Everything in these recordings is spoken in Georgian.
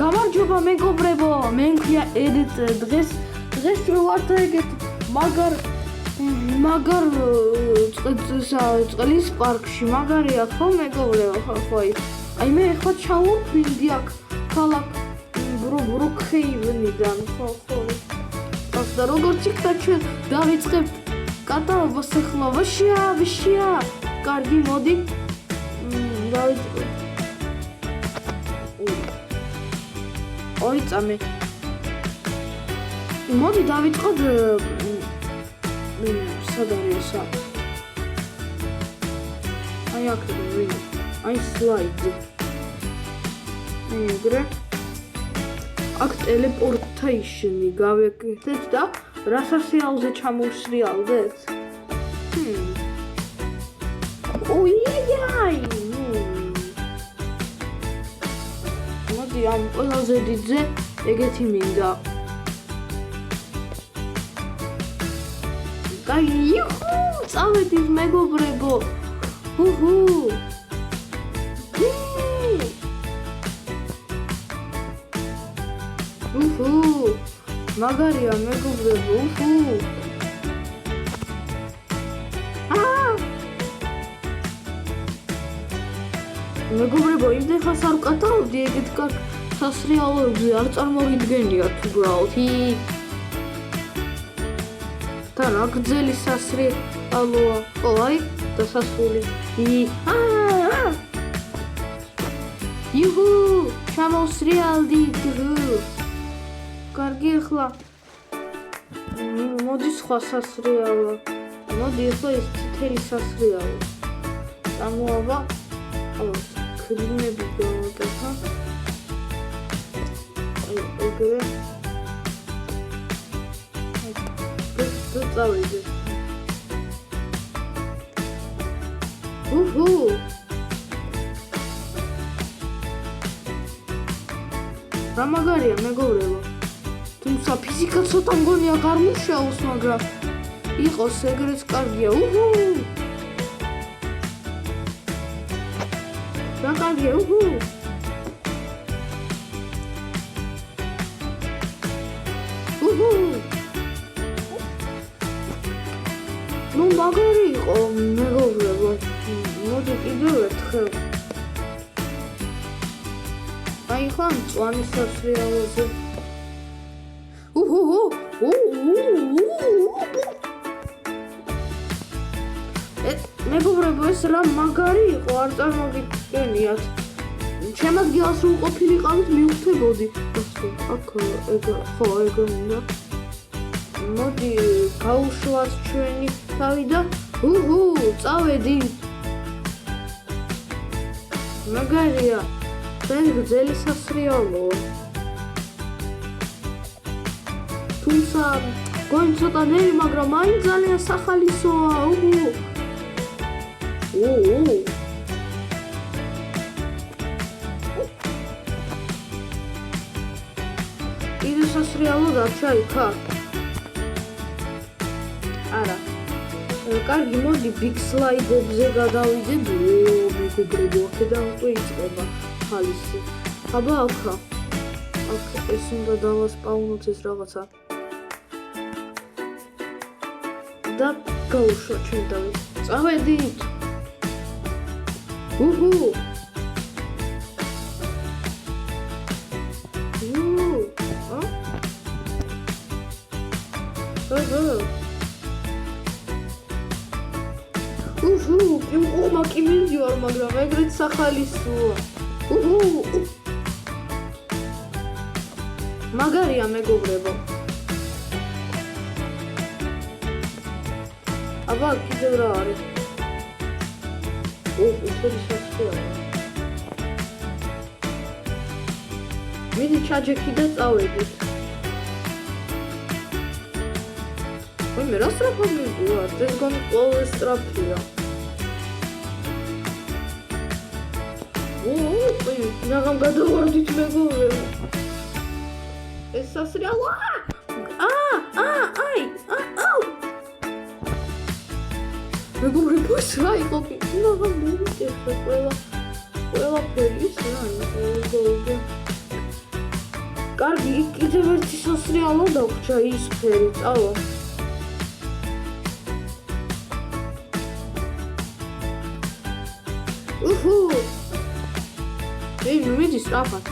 გამარჯობა მეგობრებო, მე მქვია ედით დღეს ვართ ეგეთ მაგარ წყლის პარკში მაგარია ხო მეგობრებო ხო აი მე ხო ჩავუხვიდი აქ ქალაქ ბრუქჰეივენიდან ხო და როგორც იქნა ჩვენ დავიწყებთ კატალოგს ახლა ვაშია კარგი მოდი დავიწყებთ ორი წამი მოდი დავიწყოთ სად არის ესა აი აქ აი სლაიდი ეგრე აქ ტელეპორტეიშენი გავაკეთეთ და რა სასიაულზე ჩამოვსრიალდეთ ოიაი მოდი ამ ყველაზე დიდზე ეგეთი მინდა იუჰუ წავედით მეგობრებო ჰუჰუ მაგარია მეგობრებო მეგობრებო იმ დღეს არ ვკატარავდი ეგეთ კარგ სასრიალოებზე არ წარმოგიდგენიათ უბრალოდ თან აქ ძელი სასრიალოა ხო აი დასასრული იუჰუ ჩამოვსრიალდით კარგი ახლა მოდი სხვა სასრიალო მოდი ახლა ეს წითელი სასრიალო წამოავა კრიმები გავაკეთა ეგრე წავიდე უჰუ რა მაგარია მეგობრებო თუმცა ფიზიკა ცოტა მგონია არ მუშაობს მაგრამ იყოს ეგრეც კარგია უჰუ რა კარგია უჰუ უჰუ ნუ მაგარი იყო მეგობრებო მოდი კიდევ ერთხელ აი ხან წვანის სასრიალოზე მეგობრებო ეს რა მაგარი იყო არ წარმოგიდგენიათ ჩემ ადგილას რო ყოფილიყავით მივხვდებოდი აქ ხო ეგ მინდა მოდი გავუშვათ ჩვენი თავი და წავედით მაგარია ძელი სასრიალოა თუმცა გონი ცოტა ნელი მაგრამ მაინც ძალიან სახალისოა კიდე სასრიალო დარჩა იქა არა კარგი მოდი ბიგ სლაიდებზე გადავიდეთ მეგობრებო აქედან უკვე იწყება ხალისი აბა აქა აქ ეს უნდა დავასპაუნოთ ეს რაღაცა და გავუშვა ჩვენ დავი წავედით უჰუ კი მივდივარ მაგრამ ეგრეთ სახალისოა მაგარია მეგობრებო აბა კიდევ რა არის ისეთი სასრიალო მიდი ჩაჯექი და წავედით მე რა სწრაფად მივდივარ ეს გონი ყოველ სწრაფია ნაღამ გადავარდით მეგობრებო ეს სასრიალო მეგობრებო ეს რა იყო ნაღამ მივიდეთ ყველაფერი ის რა იყო კარგი, კიდევ ერთი სასრიალო დაგვრჩა ის ფერი, წავა. უჰუ. მიდი სწრაფად.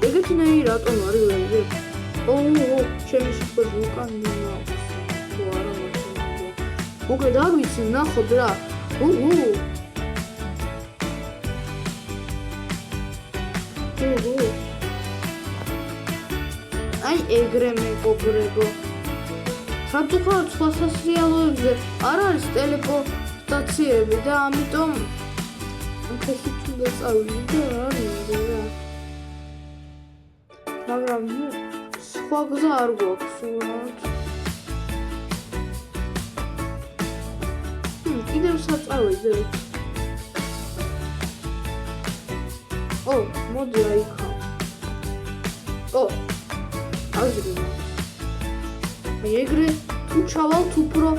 ეგეთნაირი რატომ არის ვერზე? ჩემი სიტყვები უკან მინაქვს. თუ არა მაშინ. მოკლედ არ ვიცი, ნახოთ რა. აი ეგრე მეგობრებო. სამწუხაროდ სხვა სასრიალოებზე არ არის ტელეპორტაციები და ამიტომ ხეხით უნდა წავიდე და რა მინდა რა. მაგრამ სხვა გზა არ გვაქვს უბრალოდ. კიდევ საწავეზე. მოდი რა იქა. აზრია. ეგრე თუ ჩავალთ უფრო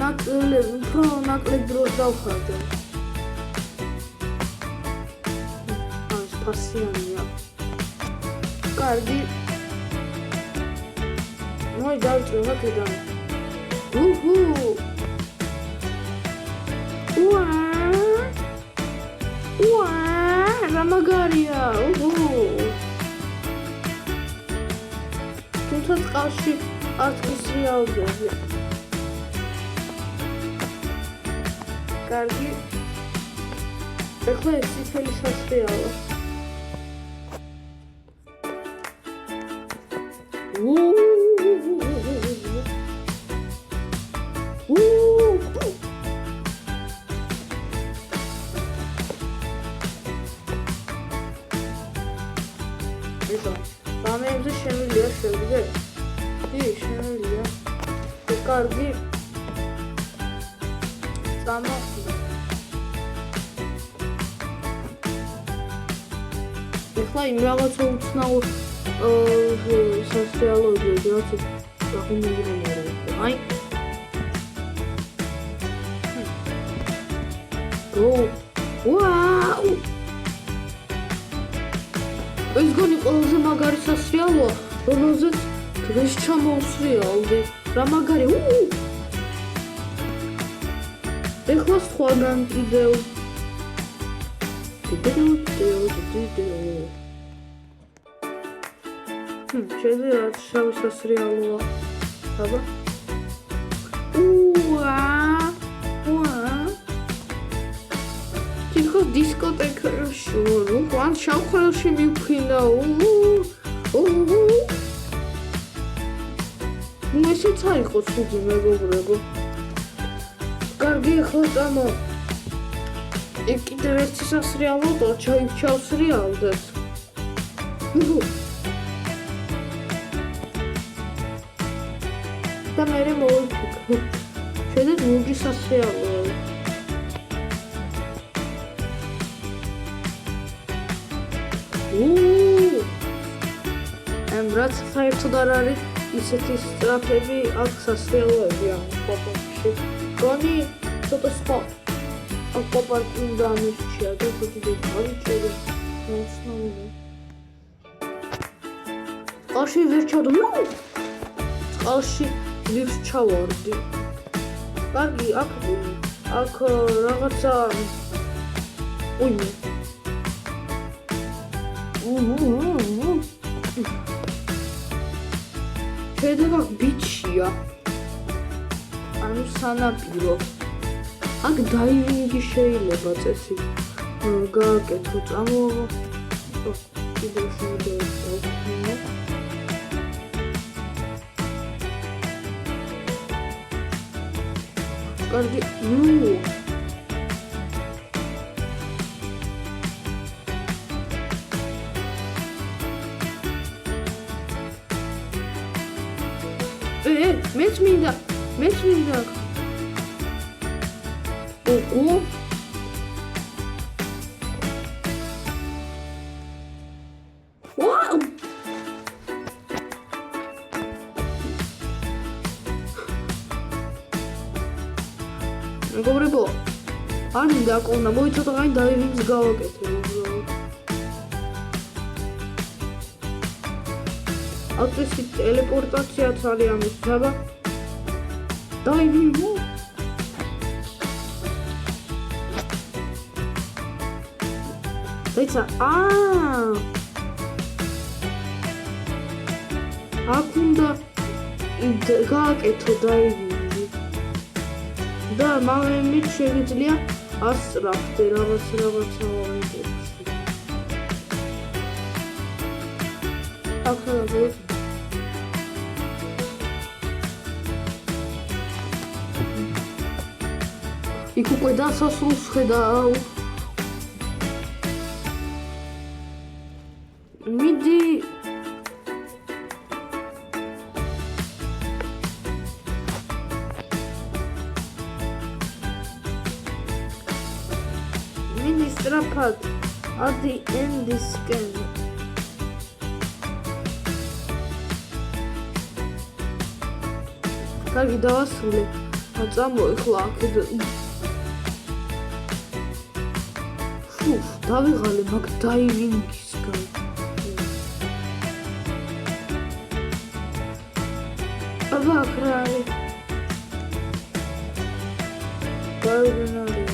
ნაკლებ დროს დავხარდე. ეს პასიანია. კარგი. მოი დავწევ აქედან. რა მაგარია. თუმცა წყალში არც რეალობია. კარგი. ეხლა ეს წითელი სასრიალო. რამეებზე შემიძლია შევიდე? შემიძლია. კარგი. ეხლა იმ რაღაცა უცნაურ სასრიალოზე რაც აღიმეორებოდა. აი. ვაუ! ეს გონი ყველაზე მაგარი სასრიალოა, რომელზეც დღეს ჩამოვსრიალდი. რა მაგარი. ეხლა სხვაგან კიდევ. შეიძლება შავი სასრიალოა. აბა. თითქოს დისკოტეკაში ვარ. ან შავხელში მივფრინდა. ესეც არ იყო ცუდი მეგობრებო. კარგი, ახლა წამო. იქ კიდევ ერთი სასრიალო და ჩავსრიალდეთ. და მე მოვიფიქრე. შეიძლება ლურჯი სასრიალოა. რაც საერთოდ არ არის ისეთი სწრაფები აქ სასრიალოები ამ პოპში. გონი ცოტა სხვა. აქ პოპარკი უნდა ამირჩია და ცოტა დავიჭერე. მოსნოვი. წყალში ვერ ჩავდო. წყალში ლიფს ჩავარდი. კარგი, აქ რაღაცა შეიძლება ბიჩია. ანუ სანაპირო. აქ დაივინგი შეიძლება წესი. გააკეთო, წამოვა. კიდევ შევიდე. კარგი. მეც მინდა. მეგობრებო, არ მინდა აკოვნა, მოიცოდო, აი დაივინგს გავაკეთე უბრალოდ. აწესი ტელეპორტაციაც არის ამის აბა დაივინო დაიცა აქ უნდა გააკეთო დაივინგი და მე შეგიძლია ასწრაფდე რაღაცა ახლა იქ უკვე დასასრულს ხედავ მიდი სწრაფად ადი ენდისკენ კარგი დავასრულე წამოეხლა აქედან დავიღალე მაგ დაივინგისგან აბა აქ რა არის გაიგონარი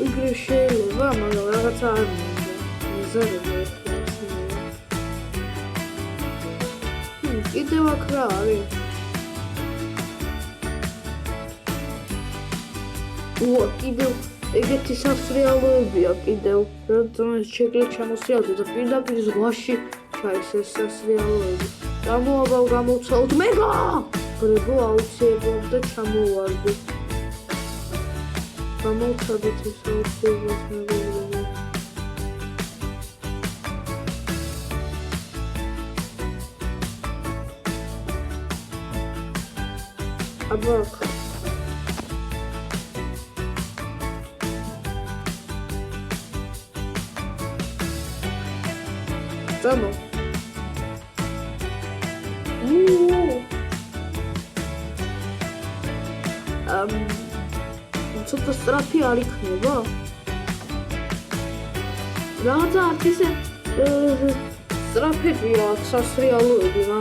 იგრე შეიძლება მაგრამ რაღაცა არ მიზარება კიდევ აქ რა არის კიდევ ეგეთი სასრიალოებია კიდევ რადგან შეგლე ჩამოსიალდე და პირდაპირ ზღვაში ჩაისეს სასრიალოები გამოვაბავ გამოვცალოთ მეგა ბრებო აუცილებლად და ჩამოვარდი გამოვცადეთ ეს აუცილებლად მეგობრებო აბა Vamos. ცოტა სწრაფი არ იქნება? რაღაცა არც ისე სწრაფებია აქ სასრიალოები რა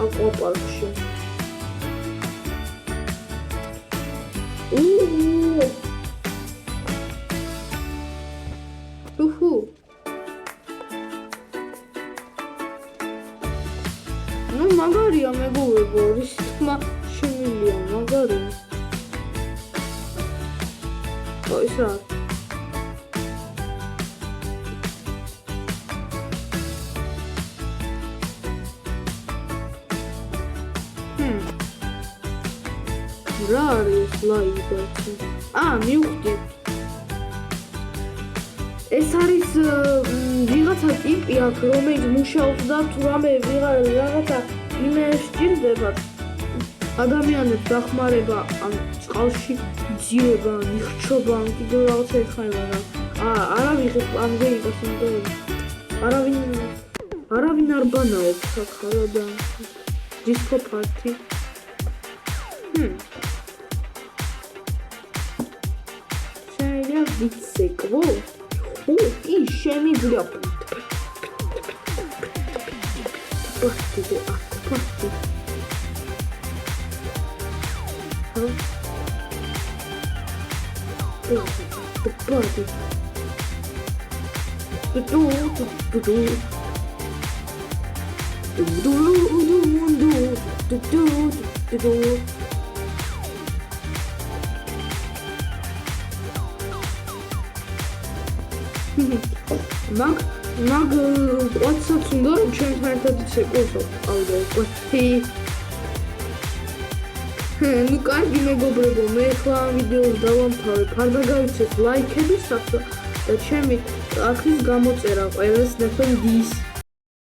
აკვაპარკში. ну მაგარია მეგობრებო რის თქმა შემილია მაგარი ის რა რა არის ლაივი მივხვდი ეს არის ვიღაცა ტიპი აქ რომელიც მუშაობს და თუ რამე რაღაცა იმენა სჭირდება ადამიანებს დახმარება ან წყალში ძიება, ნიხჩობა, კიდევ რაღაცა ეხება და არავიღებ ამგეიკას იმდენად არავინ არ ბანაობს აქ რა და დისკო პარტი შეიძლება ვიცეკო კი შემიძლია პარტი მაგ ყვაცაც უნდა რომ ჩვენთან ერთად იცეკვესო ყავდა უკვე ну კარგი მეგობრებო მე ახლა ამ ვიდეოს დავამთავრებ არ დაგავიცეთ ლაიქები და ჩემი არხის გამოწერა ყველას ნახონ დის